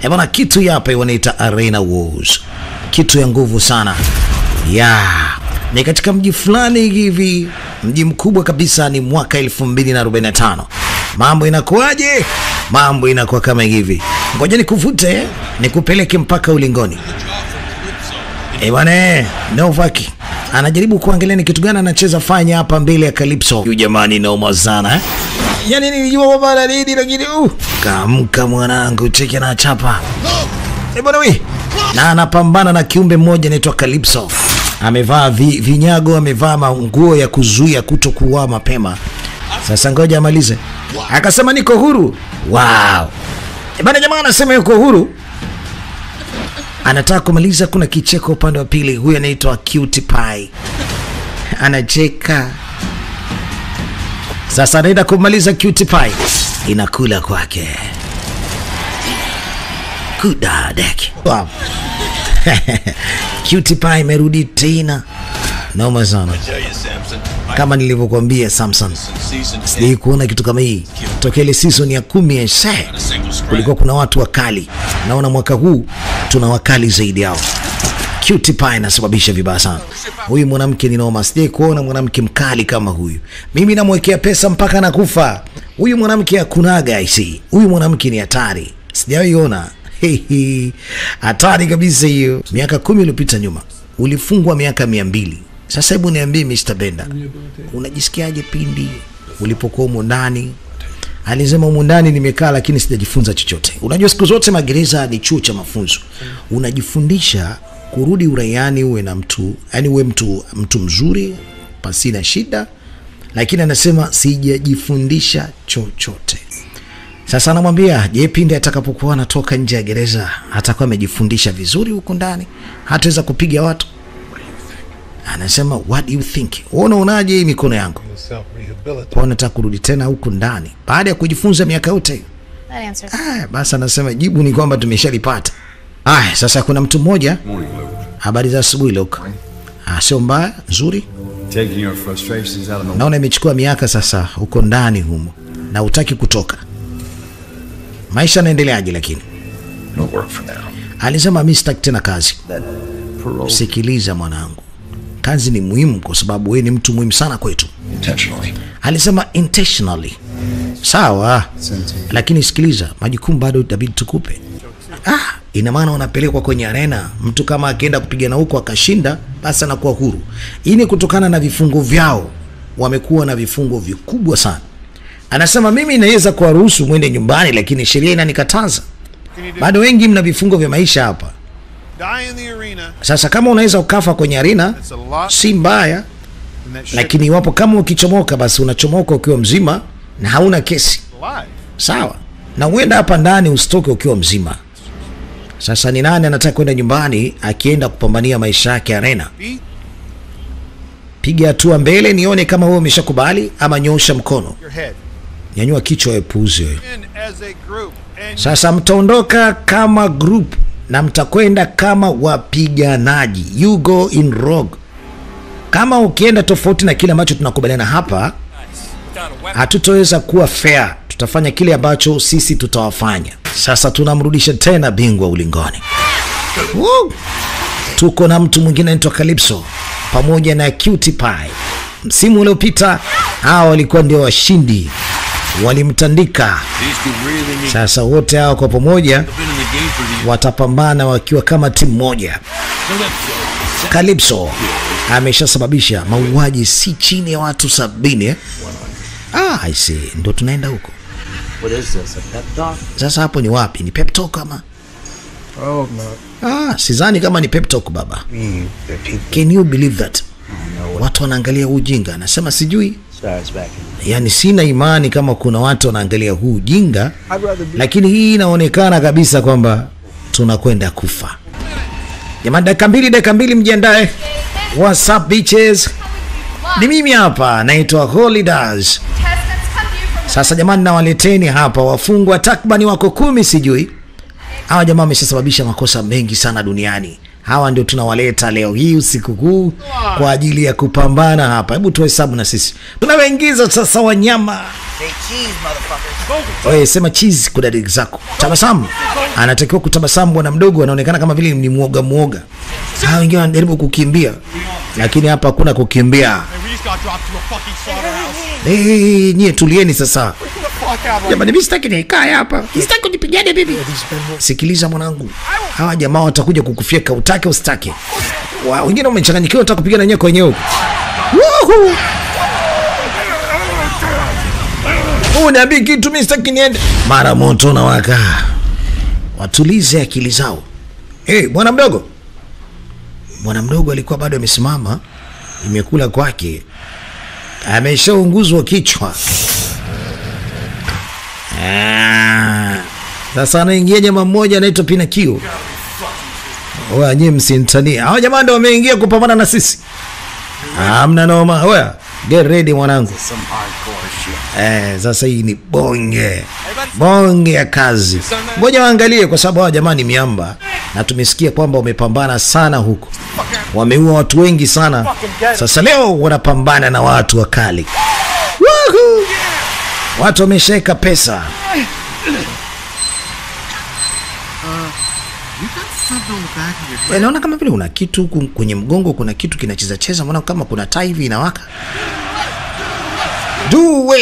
Bwana, kitu hapa wanaita Arena Wars. Kitu ya nguvu sana. Ni katika mji fulani hivi, mji mkubwa kabisa, ni mwaka 2045. Mambo inakuaje? Mambo inakuwa kama hivi. Ngoja nikuvute, nikupeleke mpaka ulingoni. Bwana, Novak anajaribu kuangalia ni kitu gani anacheza fanya hapa mbele ya Calypso. Huyu jamani naoma sana. Yaani nilijua baba nini lakini kamka mwanangu, cheki na chapa. Bwana wewe. Na anapambana na kiumbe mmoja anaitwa Calypso. Amevaa vinyago, amevaa manguo ya kuzuia kutokuwa mapema. Sasa ngoja amalize. Akasema niko huru. Wow. Bwana jamaa anasema yuko huru. Anataka kumaliza, kuna kicheko upande wa pili. Huyu anaitwa Cutie Pie. Anacheka. Sasa anaenda kumaliza Cutie Pie. Inakula kwake. Kudadeki. Wow. Cutie Pie imerudi tena. Noma sana. Kama nilivyokuambia Samson, sijai kuona kitu kama hii tokea ile season ya 10 ya Shay. Kulikuwa kuna watu wakali. Naona mwaka huu tuna wakali zaidi yao. Cutie Pie inasababisha vibaya sana. Huyu mwanamke ni noma. Sijai kuona mwanamke mkali kama huyu. Mimi namwekea pesa mpaka nakufa. Huyu mwanamke hakunaga isi. Huyu mwanamke ni hatari. Sijaiona. Hatari kabisa hiyo. Miaka 10 iliyopita nyuma ulifungwa miaka 200. Sasa hebu niambie Mr. Benda, unajisikiaje pindi ulipokuwa humo ndani? Alisema humo ndani nimekaa lakini sijajifunza chochote. Unajua siku zote magereza ni chuo cha mafunzo. Unajifundisha kurudi uraiani, uwe na mtu, yani uwe mtu mzuri pasina shida, lakini anasema sijajifundisha chochote. Sasa anamwambia, je, pindi atakapokuwa anatoka nje ya gereza atakuwa amejifundisha vizuri huko ndani? Hataweza kupiga watu? Anasema, what do you think? Unaonaje hii mikono yangu? Kwa nataka kurudi tena huko ndani baada ya kujifunza miaka yote. Basi anasema jibu ni kwamba tumeshalipata. Sasa kuna mtu mmoja. Habari za asubuhi Luke. Sio mbaya, nzuri. Naona imechukua miaka sasa huko ndani humo na hutaki kutoka. Maisha yanaendeleaje lakini? No work for now. Alisema mimi sitaki tena kazi. Sikiliza mwanangu. Kazi ni muhimu kwa sababu wewe ni mtu muhimu sana kwetu. Intentionally. Alisema intentionally. Sawa. Lakini sikiliza, majukumu bado itabidi tukupe. Ina maana unapelekwa kwenye arena. Mtu kama akienda kupigana huko akashinda, basi anakuwa huru. Hii ni kutokana na vifungo vyao. Wamekuwa na vifungo vikubwa sana. Anasema mimi naweza kuwaruhusu mwende nyumbani lakini sheria inanikataza. Bado wengi mna vifungo vya maisha hapa. Sasa kama unaweza ukafa kwenye arena si mbaya, lakini iwapo kama ukichomoka basi unachomoka ukiwa mzima na hauna kesi. Sawa? Na uenda hapa ndani usitoke ukiwa mzima. Sasa ni nani anataka kwenda nyumbani akienda kupambania maisha yake arena? Piga hatua mbele nione kama wewe umeshakubali, ama nyosha mkono. Nyanyua kichwa epuzi wewe. Sasa mtaondoka kama group na mtakwenda kama wapiganaji. You go in rogue. Kama ukienda tofauti na kile ambacho tunakubaliana hapa, hatutoweza kuwa fair. Tutafanya kile ambacho sisi tutawafanya. Sasa tunamrudisha tena bingwa ulingoni. Tuko na mtu mwingine anaitwa Calypso pamoja na Cutie Pie. Msimu uliopita hao walikuwa ndio washindi. Walimtandika. Sasa wote hao kwa pamoja watapambana wakiwa kama timu moja. Calypso ameshasababisha mauaji si chini ya watu 70. I see. Ndio tunaenda huko. What is this, a pep talk? Sasa hapo ni wapi? Ni pep talk kama? Oh no. Sidhani kama ni pep talk baba. Can you believe that? Watu wanaangalia ujinga. Anasema sijui. Yani sina imani kama kuna watu wanaangalia huu ujinga. Lakini hii inaonekana kabisa kwamba tunakwenda kufa. Jamani, dakika mbili mjiandae. What's up bitches? Ni mimi hapa naitwa Holidays. Sasa jamani, nawaleteni hapa wafungwa takribani wako 10 sijui. Hawa jamaa wameshasababisha makosa mengi sana duniani. Hawa ndio tunawaleta leo hii usiku huu kwa ajili ya kupambana hapa. Hebu tuhesabu na sisi. Tunawaingiza sasa wanyama. Oye, sema cheese kwa dada zako. Tabasamu. Anatakiwa kutabasamu, bwana mdogo anaonekana kama vile ni muoga. Hao wengine wanajaribu kukimbia. Lakini hapa hakuna kukimbia. Nyie tulieni sasa. Jamani, mimi sitaki nikae hapa. Sitaki kunipigane bibi. Sikiliza mwanangu. Hawa jamaa watakuja kukufyeka utake usitake. Wengine wamechanganyikiwa wataka kupigana wenyewe kwa wenyewe. Niambie kitu, mimi sitaki niende. Mara moto na waka. Watulize akili zao. Bwana mdogo. Bwana mdogo alikuwa bado amesimama, imekula kwake. Ameshaunguzwa kichwa. Sasa anaingia jamaa mmoja anaitwa Pinakio. Nyie msintania. Hao jamaa ndio wameingia kupambana na sisi. Hamna noma. Oya, get ready mwanangu. Sasa hii ni bonge ya kazi. Ngoja waangalie kwa sababu hao jamaa ni miamba na tumesikia kwamba wamepambana sana huko. Wameua watu wengi sana. Sasa leo wanapambana na watu wakali. Watu wamesheka pesa. Naona kama vile una kitu kwenye mgongo, kuna kitu kinacheza. Mbona kama kuna taa hivi inawaka? Do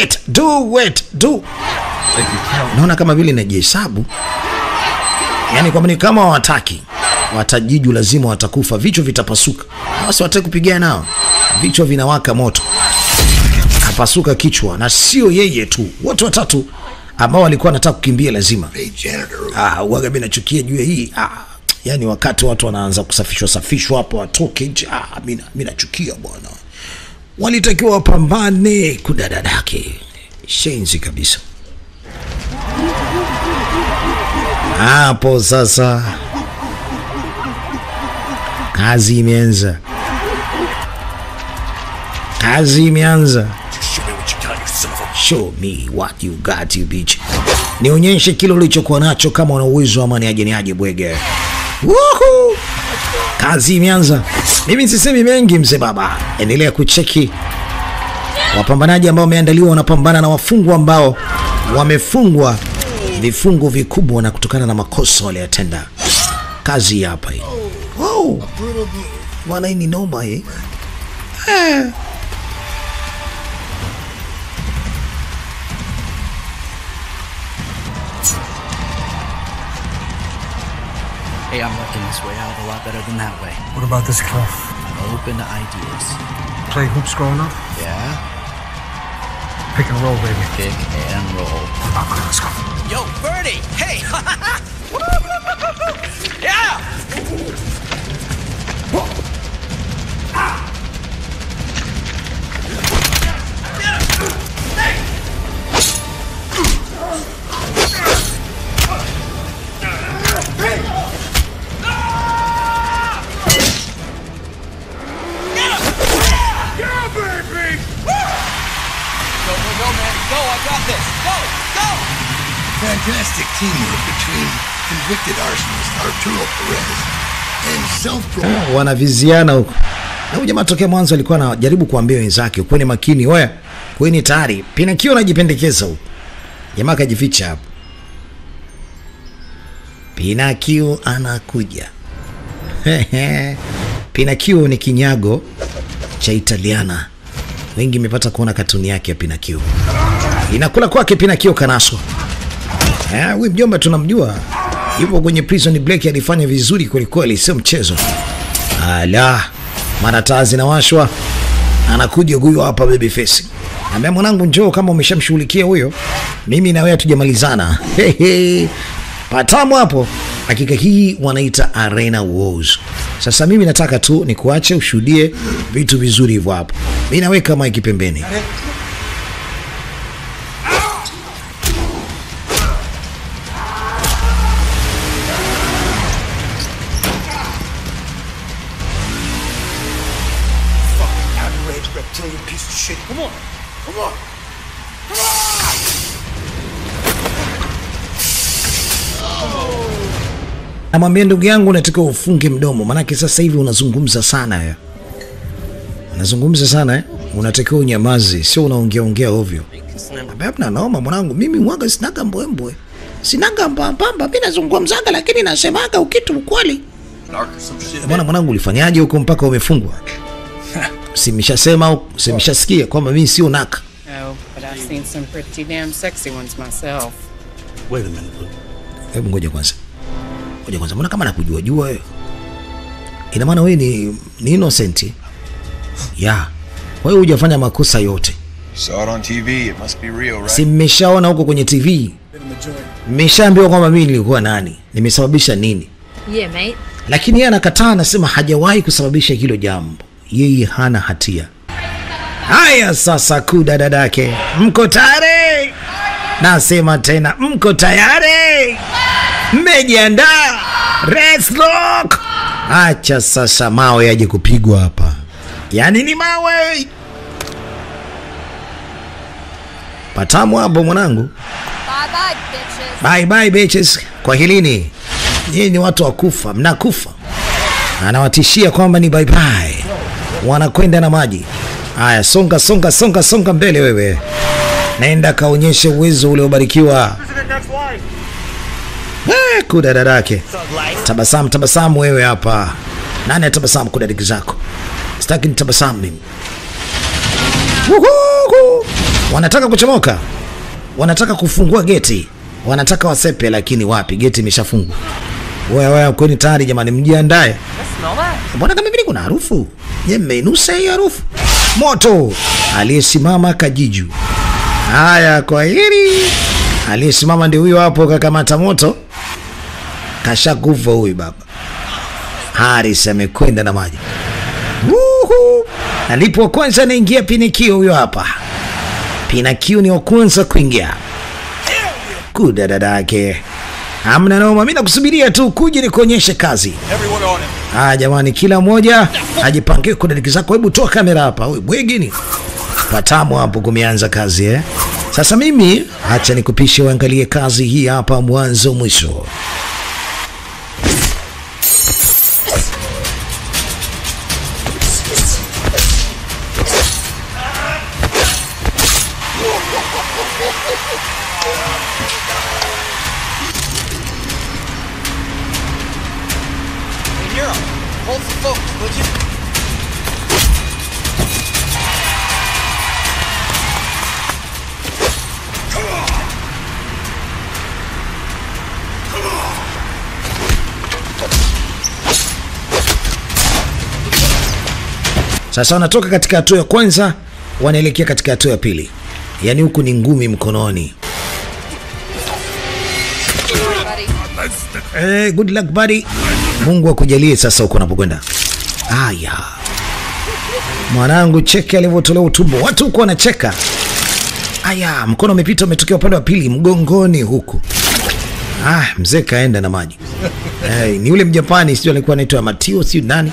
it. Naona kama vile inajihesabu. Yaani kwa maana kama hawataki, watajiju lazima watakufa, vichwa vitapasuka. Basi wataki kupigana nao. Vichwa vinawaka moto. Kapasuka kichwa na sio yeye tu. Watu watatu ambao walikuwa wanataka kukimbia lazima. Uaga mimi nachukia juu ya hii. Yaani wakati watu wanaanza kusafishwa hapo watoke nje. Mimi nachukia bwana. Walitakiwa wapambane kudadadake. Shenzi kabisa. Hapo sasa kazi imeanza. Show me what you got, you bitch. Nionyeshe kile ulichokuwa nacho, kama una uwezo ama ni aje bwege. Woohoo! Kazi imeanza. Mimi sisemi mengi mzee baba. Endelea kucheki. Wapambanaji ambao wameandaliwa wanapambana na wafungwa ambao wamefungwa vifungo vikubwa na kutokana na makosa waliyotenda. Kazi hapa hii. Wow. Wana hii ni noma hii. Hey, I'm liking this way out a lot better than that way. What about this cliff? Open to ideas. Play hoops growing up? Yeah? Pick and roll, baby. Pick and roll. Okay, let's go. Yo, Bernie! Hey! Yeah! Fantastic teamwork between convicted arsonist Arturo Perez and self-proclaimed. Wanaviziana huko. Na huyu jamaa tokea mwanzo alikuwa anajaribu kuambia wenzake, "Kweni makini, oya. Kweni tayari." Pinakio anajipendekeza huko. Jamaa kajificha hapo. Pinakio anakuja. Pinakio ni kinyago cha Italiana. Wengi mmepata kuona katuni yake ya Pinakio. Inakula kwake Pinakio kanaswa. Huyu mjomba tunamjua. Yupo kwenye Prison Break, alifanya vizuri kweli, sio mchezo. Mara taa zinawashwa. Anakuja huyo hapa Babyface. Ambia mwanangu njoo kama umeshamshughulikia huyo. Mimi na wewe tujamalizana. Patamu hapo. Hakika hii wanaita Arena Wars. Sasa mimi nataka tu nikuache ushuhudie vitu vizuri hivyo hapo. Mimi naweka mic pembeni. Reptilian piece of shit. Come on. Come on. Come on. Namwambia ndugu yangu unatakiwa ufunge mdomo, maana sasa hivi unazungumza sana wewe. Unazungumza sana unatakiwa unyamaze, sio unaongea ovyo. Hapana naoma mwanangu, mimi mwaga sinaga mbwembwe. Sinaga mbamba, mimi nazungumzaga lakini nasemaga ukitu ukweli. Bwana mwanangu ulifanyaje huko mpaka umefungwa? Simeshasema au simeshasikia kwamba mimi sio naka. Oh, but I've seen some pretty damn sexy ones myself. Wait a minute. Hebu ngoja kwanza. Mbona kama nakujua wewe? Ina maana wewe ni innocent? Yeah. Wewe hujafanya makosa yote. Saw it on TV, it must be real, right? Simeshaona huko kwenye TV. Nimeshaambiwa kwamba mimi nilikuwa nani, nimesababisha nini. Yeah, mate. Lakini yeye anakataa, anasema hajawahi kusababisha hilo jambo. Yeye hana hatia. Haya sasa kuda dadake. Mko tayari? Nasema tena mko tayari? Mmejiandaa? Let's rock. Acha sasa mawe yaje kupigwa hapa. Yaani ni mawe. Patamu hapo mwanangu. Bye-bye, bitches. Bye-bye, bitches. Kwa hilini. Nyinyi ni watu wa kufa, mnakufa. Anawatishia kwamba ni bye-bye. Wanakwenda na maji. Haya, songa mbele wewe. Naenda kaonyeshe uwezo ule ubarikiwa. Kuda dadake. Tabasamu wewe hapa. Nani atabasamu kuda diki zako? Sitaki nitabasamu mimi. Wanataka kuchomoka. Wanataka kufungua geti. Wanataka wasepe lakini wapi? Geti imeshafungwa. Wewe kwani tayari jamani, mjiandae. Mbona kama vile kuna harufu? Je, mmeinusa hiyo harufu? Moto. Aliyesimama Kajiju. Haya kwa hili. Aliyesimama ndio huyo hapo kakamata moto. Kashakufa huyu baba. Haris amekwenda na maji. Alipo kwanza anaingia Pinakio huyo hapa. Pinakio ni wa kwanza kuingia. Kuda dadake. Hamna noma, mimi nakusubiria tu kuje nikuonyeshe kazi. Jamani, kila mmoja ajipangie kuda diki zako. Hebu toa kamera hapa. Wewe bwegini. Patamu hapo kumeanza kazi Sasa mimi acha nikupishe uangalie kazi hii hapa mwanzo mwisho. Hold the focus, would you? Sasa wanatoka katika hatua ya kwanza wanaelekea katika hatua ya pili. Yaani huku ni ngumi mkononi. Good luck buddy. Mungu akujalie sasa huko unapokwenda. Haya. Mwanangu cheke alivyotolewa utumbo. Watu huko wanacheka. Haya, mkono umepita umetokea upande wa pili mgongoni huku. Mzee kaenda na maji. Ni yule Mjapani sio alikuwa anaitwa Matio sio nani?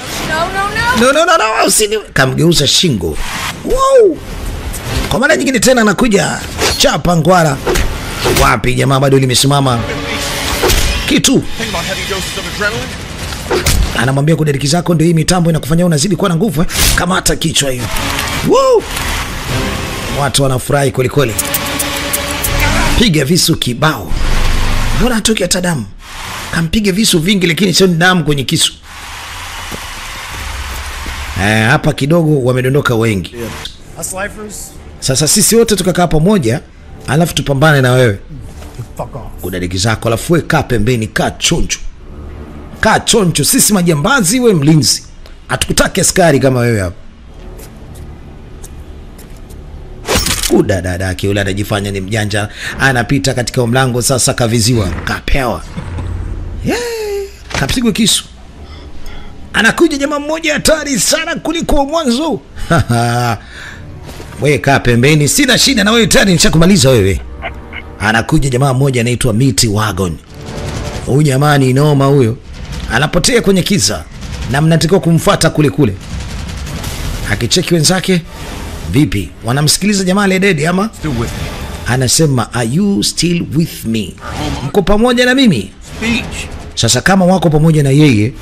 No, usini kamgeuza shingo. Wow. Kwa mara nyingine tena anakuja chapa ngwara. Wapi jamaa bado limesimama. Kitu. Anamwambia kudariki zako ndio hii mitambo inakufanya unazidi kuwa na nguvu kama hata kichwa hiyo. Wow. Watu wanafurahi kweli kweli. Piga visu kibao. Mbona hatoki hata damu? Kampige visu vingi lakini sio damu kwenye kisu. Hapa kidogo wamedondoka wengi. Sasa sisi wote tukakaa pamoja, alafu tupambane na wewe. Kudariki zako, alafu wewe kaa pembeni, kaa chonjo. Kaa chonjo, sisi majambazi, wewe mlinzi. Hatukutaki askari kama wewe hapa. Kudadadake yule anajifanya ni mjanja, anapita katika mlango sasa kaviziwa, kapewa. Kapigwa kisu. Anakuja jamaa mmoja hatari sana kuliko mwanzo. Wewe kaa pembeni, sina shida na wewe tayari nishakumaliza wewe. Anakuja jamaa mmoja anaitwa Miti Wagon. Huyu jamaa ni noma huyo. Anapotea kwenye kiza na mnatakiwa kumfuata kule kule. Akicheki wenzake, vipi? Wanamsikiliza jamaa ledede ama? Anasema, "Are you still with me?" Mko pamoja na mimi? Sasa kama wako pamoja na yeye,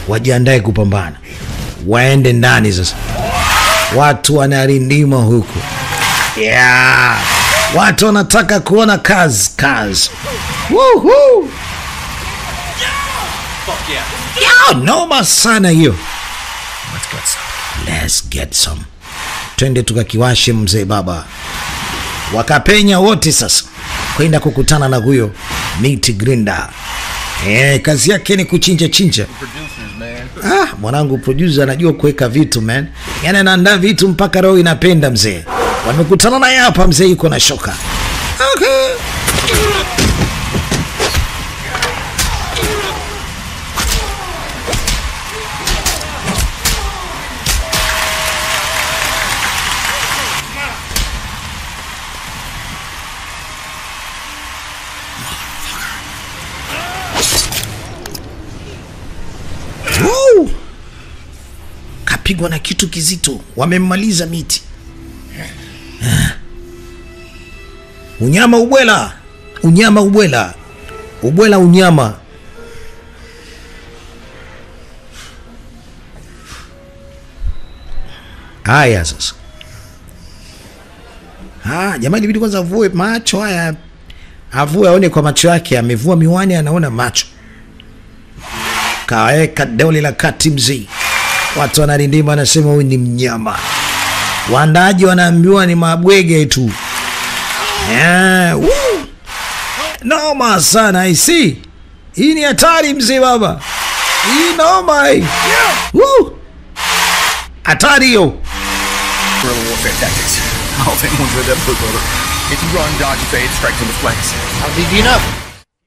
wajiandae kupambana. Waende ndani sasa. Watu wanarindima huku. Yeah. Watu wanataka kuona kazi. Woohoo. Yeah, noma sana hiyo. Let's get some. Twende tukakiwashe mzee baba. Wakapenya wote sasa kwenda kukutana na huyo meat grinder. Kazi yake ni kuchinja. Mwanangu producer anajua kuweka vitu man. Yaani anaandaa vitu mpaka roho inapenda mzee. Wamekutana naye hapa mzee yuko na shoka. Okay. Kapigwa na kitu kizito. Wamemmaliza miti. Unyama ubwela. Haya sasa. Jamani bidi kwanza avue macho haya. Avue aone kwa macho yake, amevua miwani anaona macho. Kaeka dole la kati mzee. Watu wanarindima wanasema huyu ni mnyama. Waandaji wanaambiwa ni mabwege tu. Noma sana I see. Hii ni hatari mzee baba. Hii noma hii. Hatari hiyo. Guerrilla warfare tactics. All they want with that book order. If you run, dodge, fade, strike from the flanks. How did you know?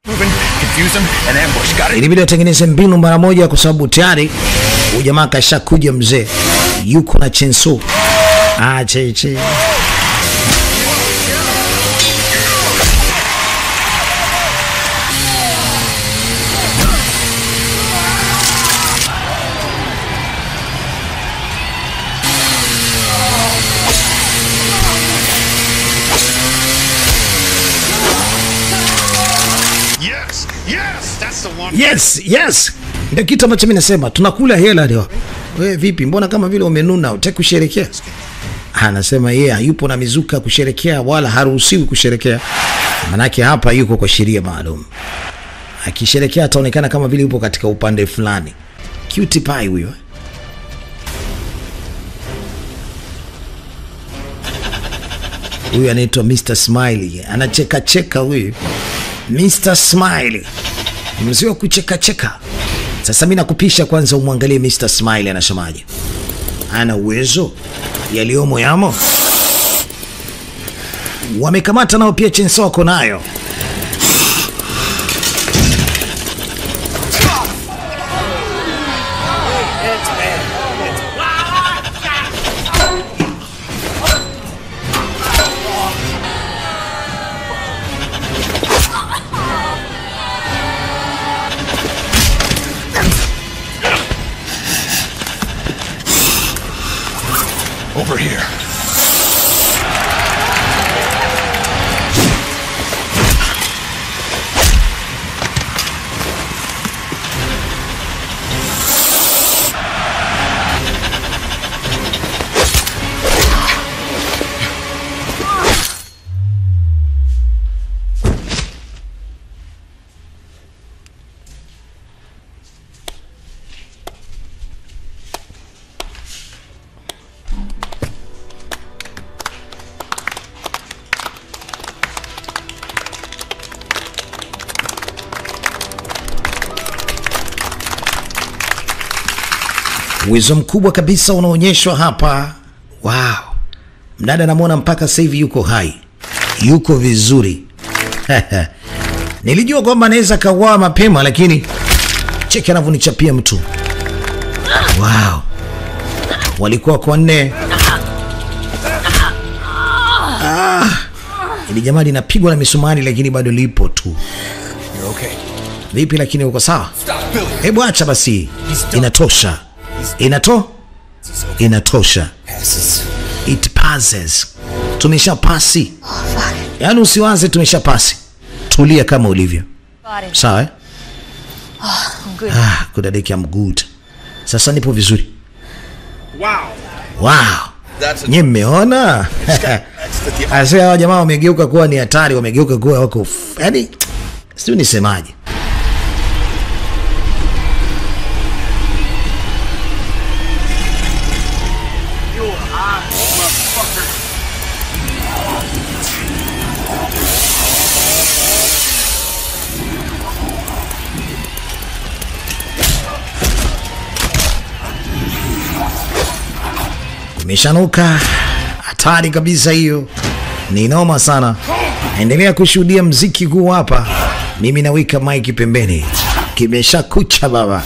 Moving, confuse them, and ambush. Got it? Ilibidi atengeneze mbinu mara moja kwa sababu tayari huyu jamaa kashakuja mzee. Yuko na chenso. Che. Yes. Ndio kitu ambacho mimi nasema, tunakula hela leo. Wewe vipi? Mbona kama vile umenuna, utaki kusherekea? Anasema yeye yupo na mizuka kusherekea wala haruhusiwi kusherekea. Manake hapa yuko kwa sheria maalum. Akisherekea ataonekana kama vile yupo katika upande fulani. Cutie pie huyo. Huyu anaitwa Mr. Smiley. Anacheka huyu. Mr. Smiley. Mzee wa kucheka. Sasa mimi nakupisha kwanza umwangalie Mr. Smiley anasemaje. Ana uwezo yaliomo yamo. Wamekamata nao pia chenso wako nayo. Over here. Uwezo mkubwa kabisa unaonyeshwa hapa. Wow. Mdada anamuona mpaka sasa hivi yuko hai. Yuko vizuri. Nilijua kwamba anaweza kawa mapema lakini cheki anavyonichapia mtu. Wow. Walikuwa kwa nne. Ili jamaa linapigwa na misumari lakini bado lipo tu. You're okay. Vipi lakini uko sawa? Stop, Billy. Hebu acha basi. Inatosha. Inatosha. It passes. Tumesha pasi. Yaani usiwaze tumesha pasi. Tulia kama ulivyo. Sawa? good. Kudadeki I'm good. Sasa nipo vizuri. Wow. Nye mmeona? Asa hawa jamaa wamegeuka kuwa ni hatari, wamegeuka kuwa wako. Yaani sio nisemaje. Imeshanuka. Hatari kabisa hiyo. Ni noma sana. Endelea kushuhudia mziki huu hapa. Mimi naweka mic pembeni. Kimesha kucha baba.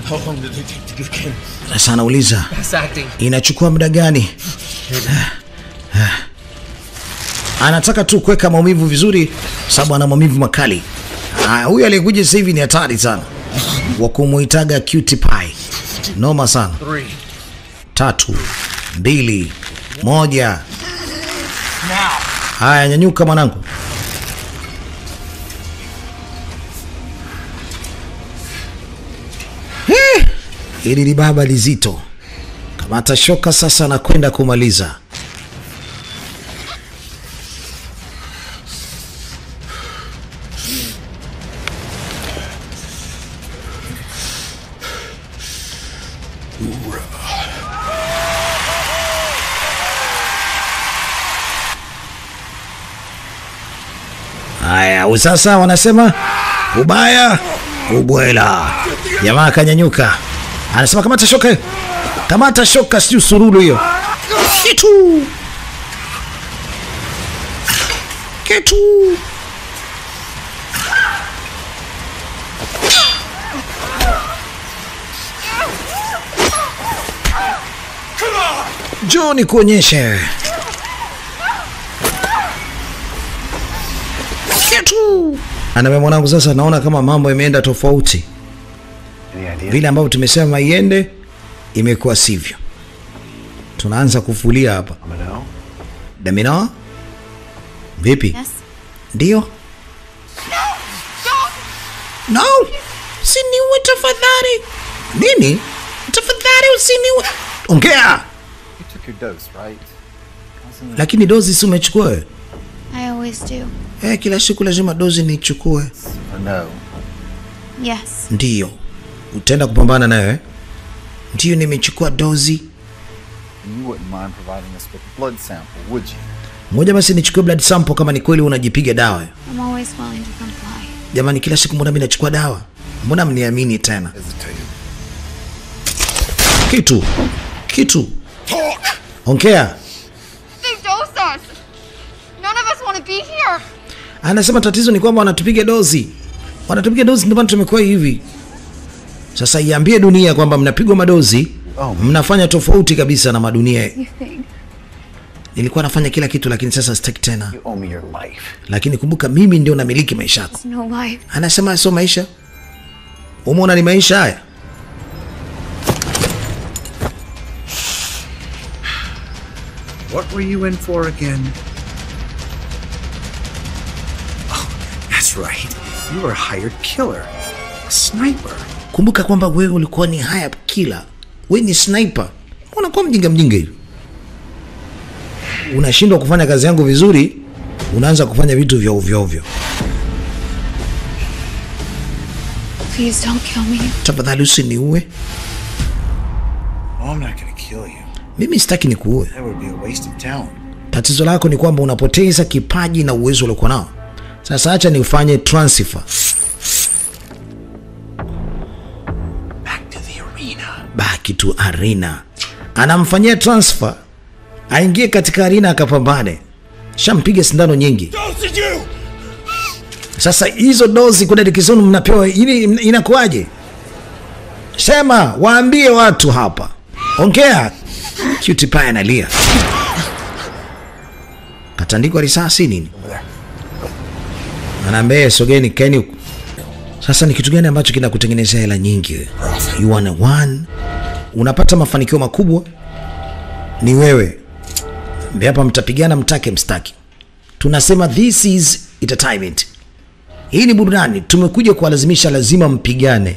How long did it take to get Kim? Sasa anauliza inachukua muda gani? Anataka tu kuweka maumivu vizuri sababu ana maumivu makali. Huyu aliyekuja sasa hivi ni hatari sana. Wa kumuitaga Cutie Pie. Noma sana. 3 2 1. Haya, nyanyuka mwanangu. Hili ni baba lizito. Kamata shoka sasa na kwenda kumaliza. Haya, sasa wanasema ubaya ubwela. Jamaa kanyanyuka. Anasema kamata shoka. Kamata shoka, sio sururu hiyo. Kitu. Johnny kuonyeshe. Kitu. Ana mwanangu sasa naona kama mambo yameenda tofauti. Vile ambavyo tumesema iende imekuwa sivyo. Tunaanza kufulia hapa. Damino? Vipi? Yes. Ndio? No. Usiniue tafadhali. Nini? Tafadhali usiniue. Ongea. You took your dose, right? Lakini dozi si umechukua wewe? I always do. Kila siku lazima dozi nichukue. No. Yes. Ndio. Utaenda kupambana naye? Ndio, nimechukua dozi. You wouldn't mind providing us with a blood sample, would you? Moja basi nichukue blood sample kama ni kweli unajipiga dawa. I'm always willing to comply. Jamani, kila siku mbona mimi nachukua dawa? Mbona mniamini tena? Kitu. Ongea. They dosed us. None of us want to be here. Anasema tatizo ni kwamba wanatupiga dozi. Wanatupiga dozi ndio maana tumekuwa hivi. Sasa iambie dunia kwamba mnapigwa madozi, mnafanya tofauti kabisa na madunia. Nilikuwa nafanya kila kitu lakini sasa sitaki tena. You owe me your life. Lakini kumbuka mimi ndio namiliki maisha yako. No life. Anasema sio maisha. Umeona ni maisha haya? What were you in for again? Oh, that's right. You were a hired killer. A sniper. Kumbuka kwamba wewe ulikuwa ni hired killer. Wewe ni sniper. Unakuwa mjinga hivi. Unashindwa kufanya kazi yangu vizuri, unaanza kufanya vitu vya ovyo. Please don't kill me. Tafadhali usiniue. Oh, I'm not gonna kill you. Mimi sitaki nikuue. That would be a waste of talent. Tatizo lako ni kwamba unapoteza kipaji na uwezo uliokuwa nao. Sasa acha nifanye transfer. Back to arena. Anamfanyia transfer. Aingie katika arena akapambane. Shampiga sindano nyingi. Sasa hizo dozi kuna dikizonu mnapewa inakuaje? Sema, waambie watu hapa. Ongea. Cutie Pie analia. Katandikwa risasi nini? Anaambia sogeni kaeni. Sasa ni kitu gani ambacho kinakutengenezea hela nyingi? You wanna one? Unapata mafanikio makubwa ni wewe. Hapa mtapigana mtake mstaki. Tunasema this is entertainment. Hii ni burudani. Tumekuja kuwalazimisha lazima mpigane.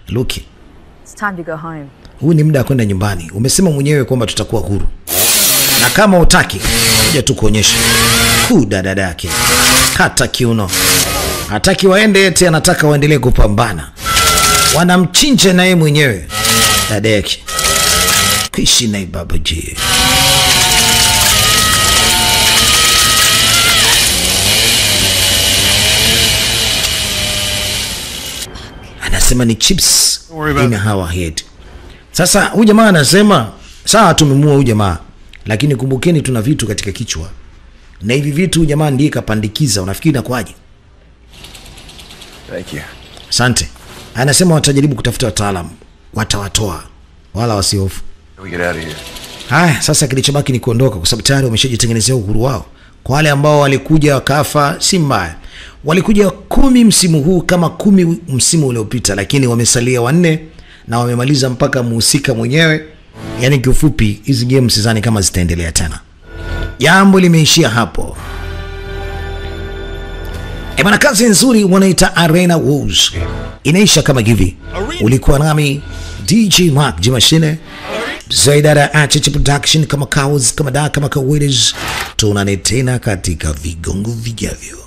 Look. It's time to go home. Huu ni muda wa kwenda nyumbani. Umesema mwenyewe kwamba tutakuwa huru. Na kama utaki, kuja tu kuonyesha. Dada yake. Kata kiuno. Hataki waende eti anataka waendelee kupambana. Wanamchinja na yeye mwenyewe. Dada yake. Kishi na baba je. Anasema ni chips in our head. Sasa huyu jamaa anasema sawa tumemua huyu jamaa, lakini kumbukeni tuna vitu katika kichwa. Na hivi vitu jamaa ndiye kapandikiza. Unafikiri inakuaje? Thank you. Asante. Anasema watajaribu kutafuta wataalamu, watawatoa wala wasiofu. We get out of here. Haya, sasa kilichobaki ni kuondoka kwa sababu tayari wameshajitengenezea uhuru wao. Kwa wale ambao walikuja wakafa si mbaya. Walikuja 10 msimu huu kama 10 msimu uliopita, lakini wamesalia 4 na wamemaliza mpaka muhusika mwenyewe. Yaani kiufupi hizi games sidhani kama zitaendelea tena. Jambo limeishia hapo. Bwana, kazi nzuri wanaita Arena Wars. Inaisha kama hivi. Ulikuwa nami DJ Mark Jimashine. Zaidara Achichi Production kama cows, kama da, kama kawadas. Tunane tena katika vigongo vijavyo.